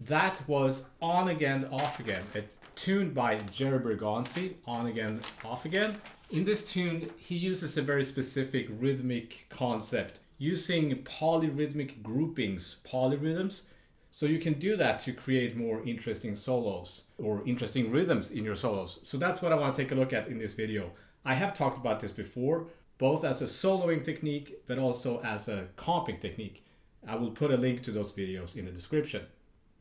that was On Again, Off Again, a tune by Jerry Bergonzi, On Again, Off Again. In this tune, he uses a very specific rhythmic concept using polyrhythmic groupings, polyrhythms. So you can do that to create more interesting solos or interesting rhythms in your solos. So that's what I want to take a look at in this video. I have talked about this before, both as a soloing technique, but also as a comping technique. I will put a link to those videos in the description.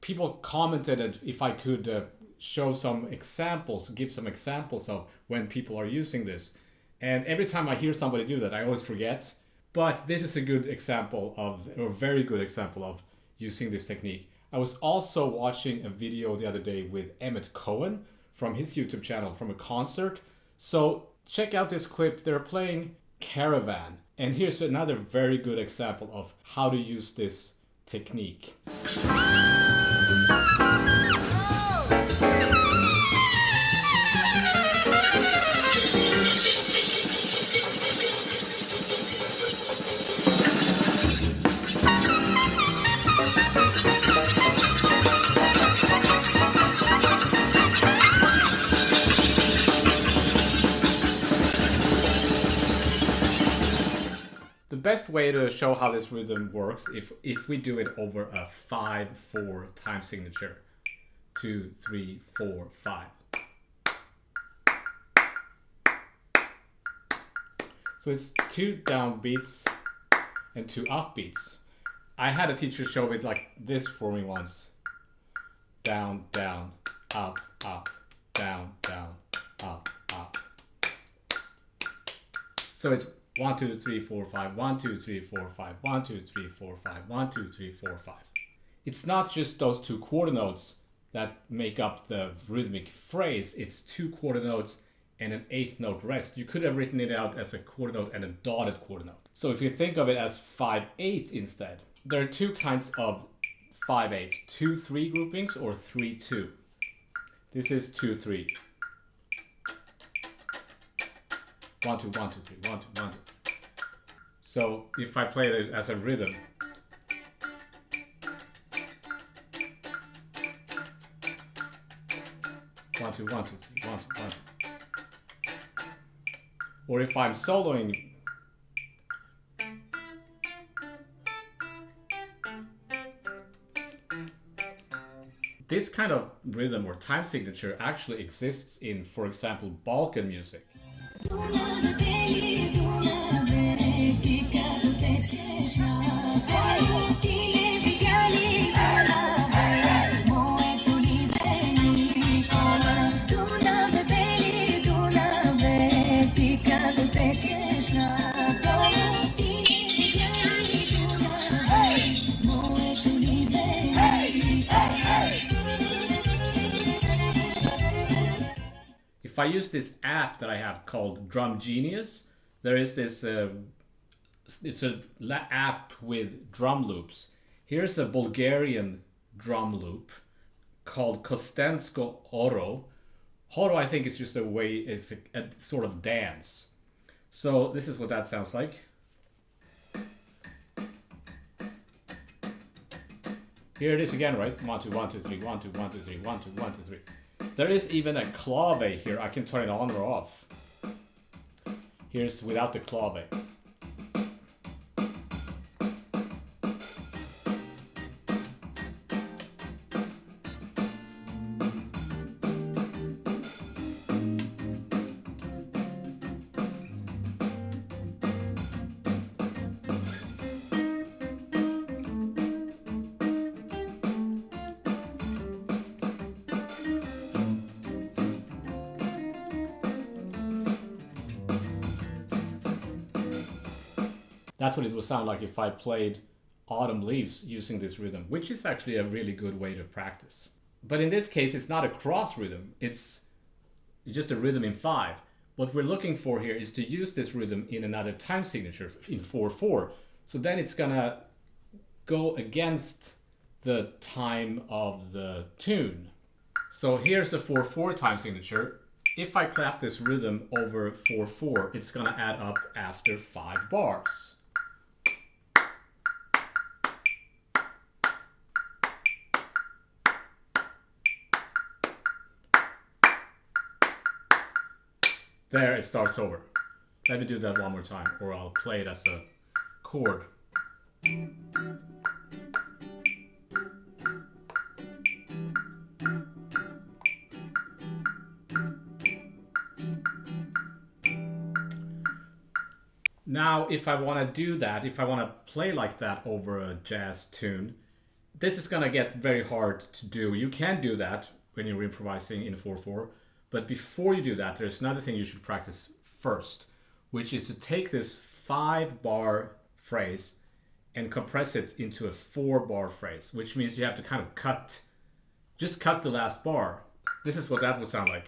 People commented if I could show some examples, give some examples of when people are using this. And every time I hear somebody do that, I always forget. But this is a good example of, or a very good example of using this technique. I was also watching a video the other day with Emmett Cohen from his YouTube channel from a concert. So check out this clip. They're playing Caravan. And here's another very good example of how to use this technique. The best way to show how this rhythm works if we do it over a 5/4 time signature. 2, 3, 4, 5. So it's 2 down beats and 2 up beats. I had a teacher show it like this for me once. Down, down, up, up, down, down, up, up. So it's 1, 2, 3, 4, 5, 1, 2, 3, 4, 5, 1, 2, 3, 4, 5, 1, 2, 3, 4, 5. It's not just those 2 quarter notes that make up the rhythmic phrase. It's 2 quarter notes and an 8th note rest. You could have written it out as a quarter note and a dotted quarter note. So if you think of it as 5/8 instead, there are 2 kinds of 5/8, 2/3 groupings or 3/2. This is 2/3. 1, 2, 1, 2, 3, 1, 2, 1, 2. So if I play it as a rhythm, one, two, 1, 2, 3, 1, 2, 1, 2. Or if I'm soloing, this kind of rhythm or time signature actually exists in, for example, Balkan music. If I use this app that I have called Drum Genius, there is this, it's an app with drum loops. Here's a Bulgarian drum loop called Kostensko Oro. Horo, I think, is just a way, it's a sort of dance. So this is what that sounds like. Here it is again, right? 1, 2, 1, 2, 3, 1, 2, 1, 2, 3, 1, 2, 1, 2, 3. There is even a clave here. I can turn it on or off. Here's without the clave. That's what it would sound like if I played Autumn Leaves using this rhythm, which is actually a really good way to practice. But in this case, it's not a cross rhythm. It's just a rhythm in 5. What we're looking for here is to use this rhythm in another time signature, in 4/4. So then it's gonna go against the time of the tune. So here's a 4/4 time signature. If I clap this rhythm over 4/4, it's gonna add up after 5 bars. There, it starts over. Let me do that one more time, or I'll play it as a chord. Now, if I want to do that, if I want to play like that over a jazz tune, this is going to get very hard to do. You can do that when you're improvising in 4/4, but before you do that, there's another thing you should practice first, which is to take this 5-bar phrase and compress it into a 4-bar phrase, which means you have to kind of just cut the last bar. This is what that would sound like.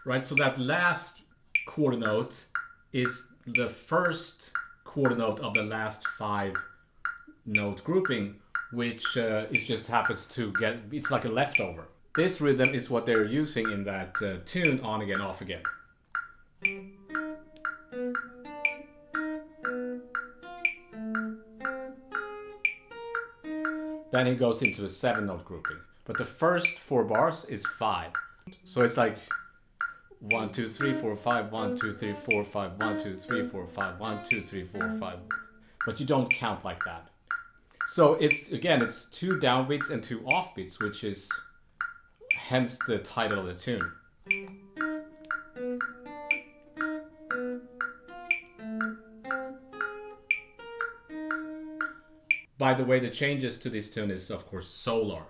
Right, so that last quarter note is the first quarter note of the last 5-note grouping, which it just happens to get, it's like a leftover. This rhythm is what they're using in that tune, on again, off again. Then it goes into a 7-note grouping, but the first 4 bars is 5. So it's like 1, 2, 3, 4, 5, 1, 2, 3, 4, 5, 1, 2, 3, 4, 5, 1, 2, 3, 4, 5. But you don't count like that. So it's, again, it's 2 downbeats and 2 offbeats, which is hence the title of the tune. By the way, the changes to this tune is, of course, solar.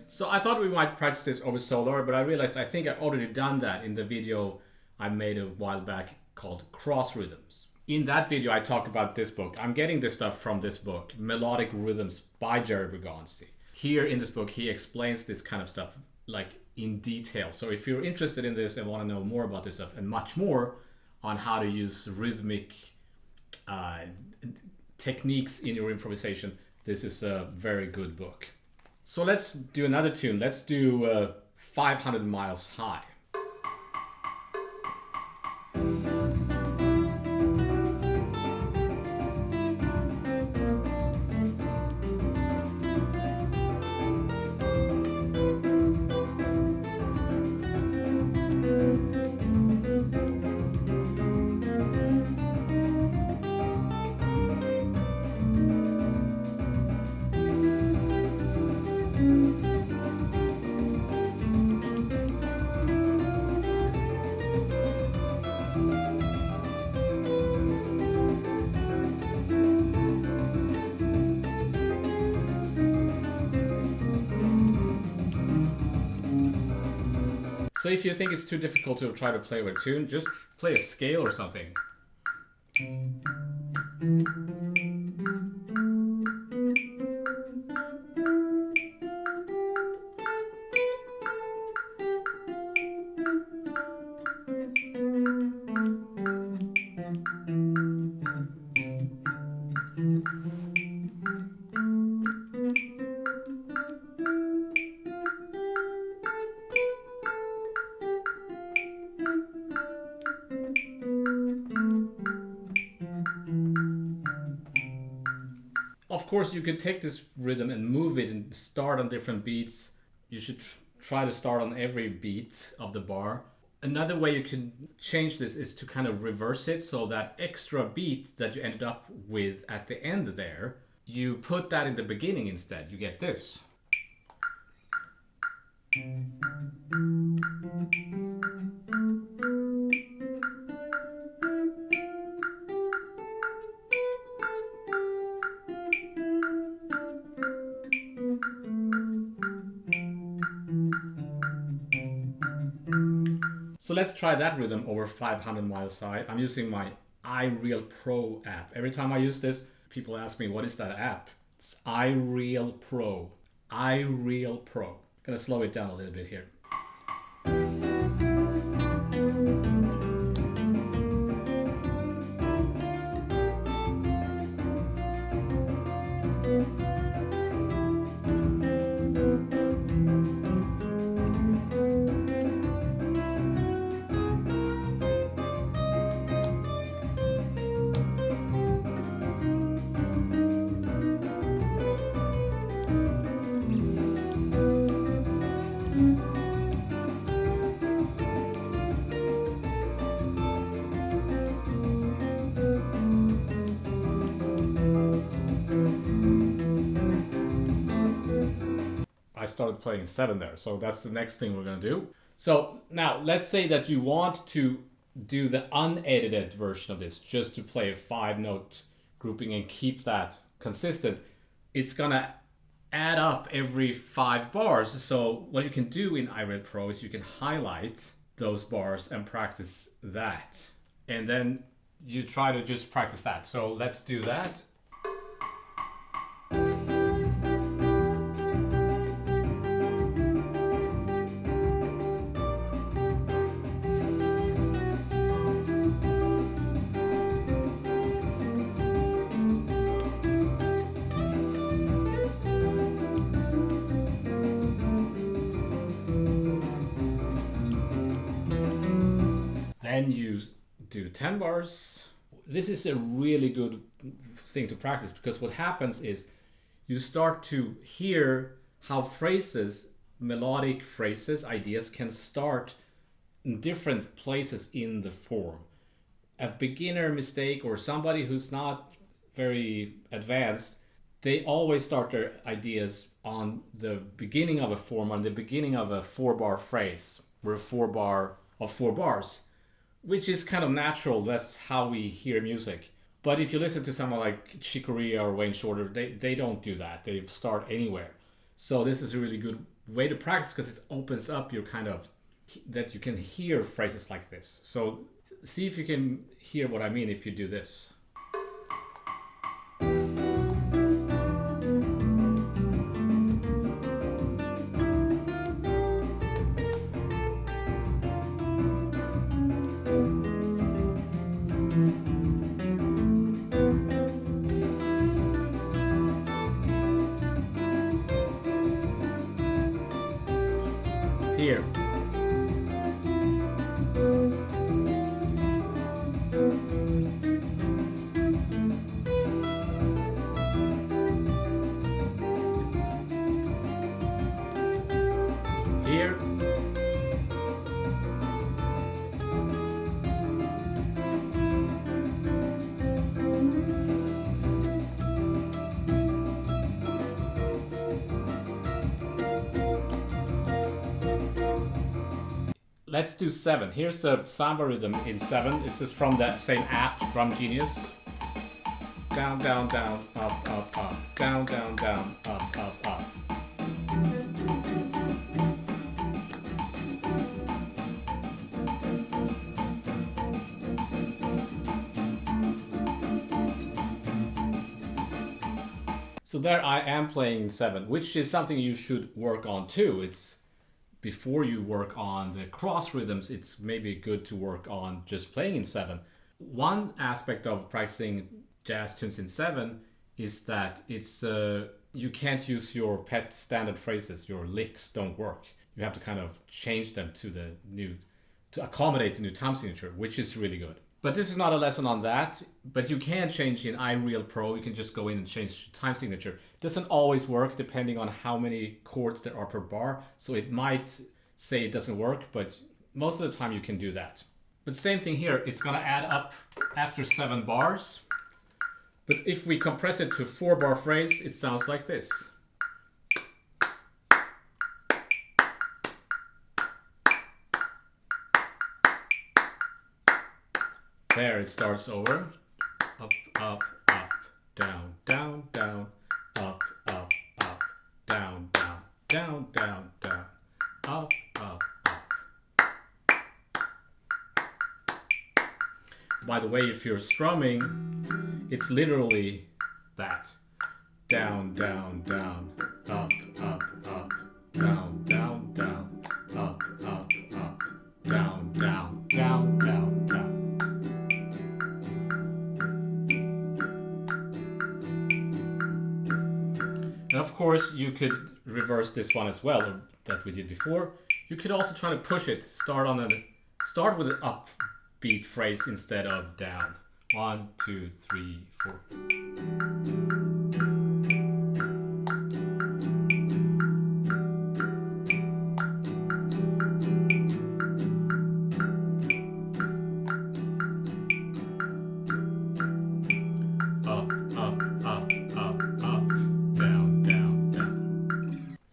So I thought we might practice this over solar, but I realized I think I've already done that in the video I made a while back called Cross Rhythms. In that video I talk about this book. I'm getting this stuff from this book, Melodic Rhythms by Jerry Bergonzi. Here in this book he explains this kind of stuff like in detail. So if you're interested in this and want to know more about this stuff and much more on how to use rhythmic techniques in your improvisation, this is a very good book. So let's do another tune. Let's do 500 Miles High. So if you think it's too difficult to try to play with a tune, just play a scale or something. Of course, you could take this rhythm and move it and start on different beats. You should try to start on every beat of the bar. Another way you can change this is to kind of reverse it, so that extra beat that you ended up with at the end there, you put that in the beginning instead. You get this. So let's try that rhythm over 500 Miles High. I'm using my iReal Pro app. Every time I use this, people ask me, what is that app? It's iReal Pro. iReal Pro. I'm gonna slow it down a little bit here. started playing 7 there. So that's the next thing we're going to do. So now let's say that you want to do the unedited version of this, just to play a 5-note grouping and keep that consistent. It's going to add up every 5 bars. So what you can do in iReal Pro is you can highlight those bars and practice that. And then you try to just practice that. So let's do that. Then you do 10 bars. This is a really good thing to practice, because what happens is you start to hear how phrases, melodic phrases, ideas can start in different places in the form. A beginner mistake, or somebody who's not very advanced, they always start their ideas on the beginning of a form, on the beginning of a 4-bar phrase, or a 4-bar of 4 bars. Which is kind of natural. That's how we hear music. But if you listen to someone like Chick Corea or Wayne Shorter, they don't do that. They start anywhere. So this is a really good way to practice, because it opens up your kind of, that you can hear phrases like this. So see if you can hear what I mean if you do this. Here. Here. Let's do 7. Here's a samba rhythm in 7. This is from that same app, Drum Genius. Down, down, down, up, up, up. Down, down, down, up, up, up. So there I am playing in 7, which is something you should work on too. It's before you work on the cross rhythms, it's maybe good to work on just playing in 7. One aspect of practicing jazz tunes in 7 is that it's you can't use your pet standard phrases. Your licks don't work. You have to kind of change them to the new, to accommodate the new time signature, which is really good. But this is not a lesson on that, but you can change in iReal Pro. You can just go in and change time signature. It doesn't always work depending on how many chords there are per bar. So it might say it doesn't work, but most of the time you can do that. But same thing here, it's gonna add up after 7 bars. But if we compress it to a 4-bar phrase, it sounds like this. There it starts over. Up, up, up, down, down, down, up, up, up, down, down, down, down, down, up, up, up. By the way, if you're strumming, it's literally that. Down, down, down, up, up, up, down, down, down, up, up, up, down, down, down, down, down. And of course, you could reverse this one as well, that we did before. You could also try to push it. Start with an upbeat phrase instead of down. 1, 2, 3, 4.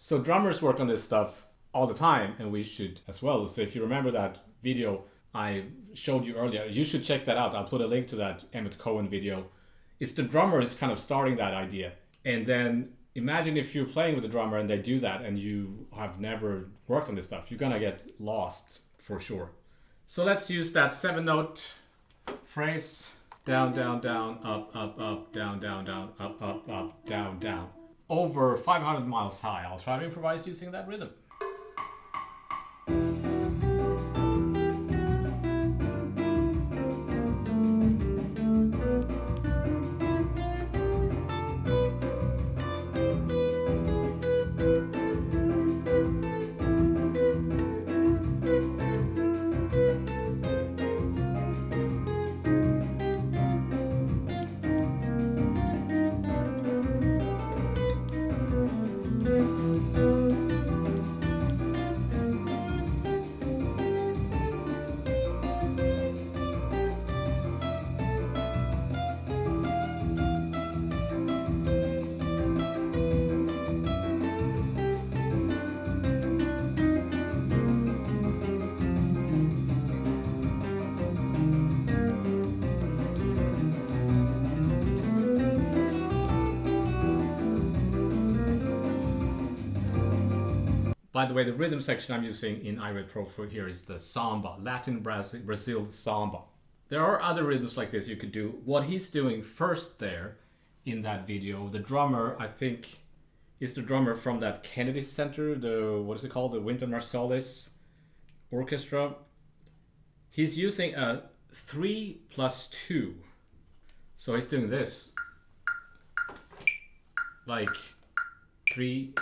So drummers work on this stuff all the time, and we should as well. So if you remember that video I showed you earlier, you should check that out. I'll put a link to that Emmett Cohen video. It's the drummer is kind of starting that idea. And then imagine if you're playing with a drummer and they do that and you have never worked on this stuff. You're gonna get lost for sure. So let's use that 7-note phrase. Down, down, down, up, up, up, down, down, down, up, up, up, down, down. Over 500 miles high. I'll try to improvise using that rhythm. By the way, the rhythm section I'm using in iRhythm Pro for here is the samba, Latin Brazil samba. There are other rhythms like this you could do. What he's doing first there in that video, the drummer, I think, is the drummer from that Kennedy Center, the, what is it called? The Wynton Marsalis Orchestra. He's using a 3+2. So he's doing this. Like 3.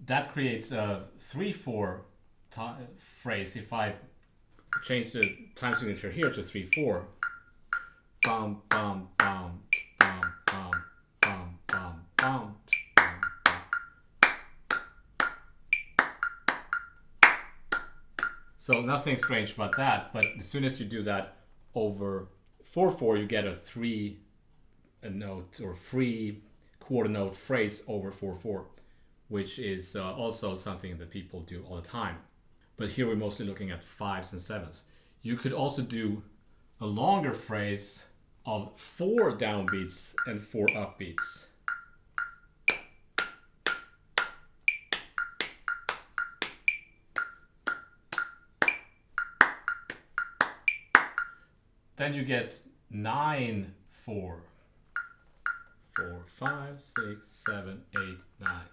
That creates a 3/4 phrase. If I change the time signature here to 3/4, bum bum bum bum bum bum bum bum. So nothing strange about that. But as soon as you do that over 4/4, you get a 3-note or 3/4 note phrase over 4/4. Which is also something that people do all the time. But here we're mostly looking at 5s and 7s. You could also do a longer phrase of 4 downbeats and 4 upbeats. Then you get 9/4. 4, 5, 6, 7, 8, 9.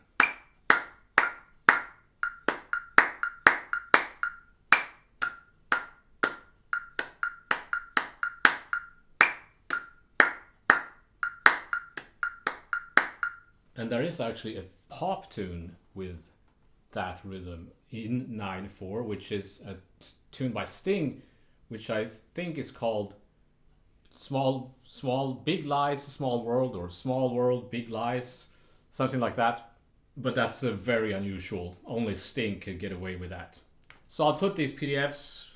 And there is actually a pop tune with that rhythm in 9/4, which is a tune by Sting, which I think is called Small Big Lies, Small World, or Small World, Big Lies, something like that. But that's a very unusual. Only Sting could get away with that. So I'll put these PDFs,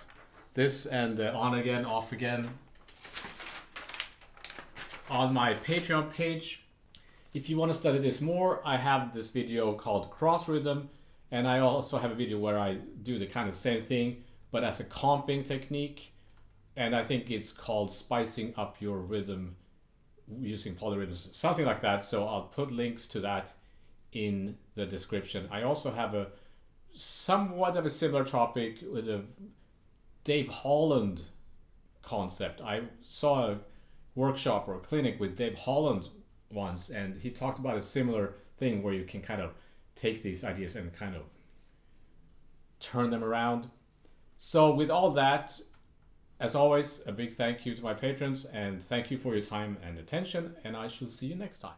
this and the on again, off again, on my Patreon page. If you want to study this more, I have this video called Cross Rhythm, and I also have a video where I do the kind of same thing, but as a comping technique. And I think it's called Spicing Up Your Rhythm using polyrhythms, something like that. So I'll put links to that in the description. I also have a somewhat of a similar topic with a Dave Holland concept. I saw a workshop or a clinic with Dave Holland once, and he talked about a similar thing where you can kind of take these ideas and kind of turn them around. So with all that, as always, a big thank you to my patrons, and thank you for your time and attention, and I shall see you next time.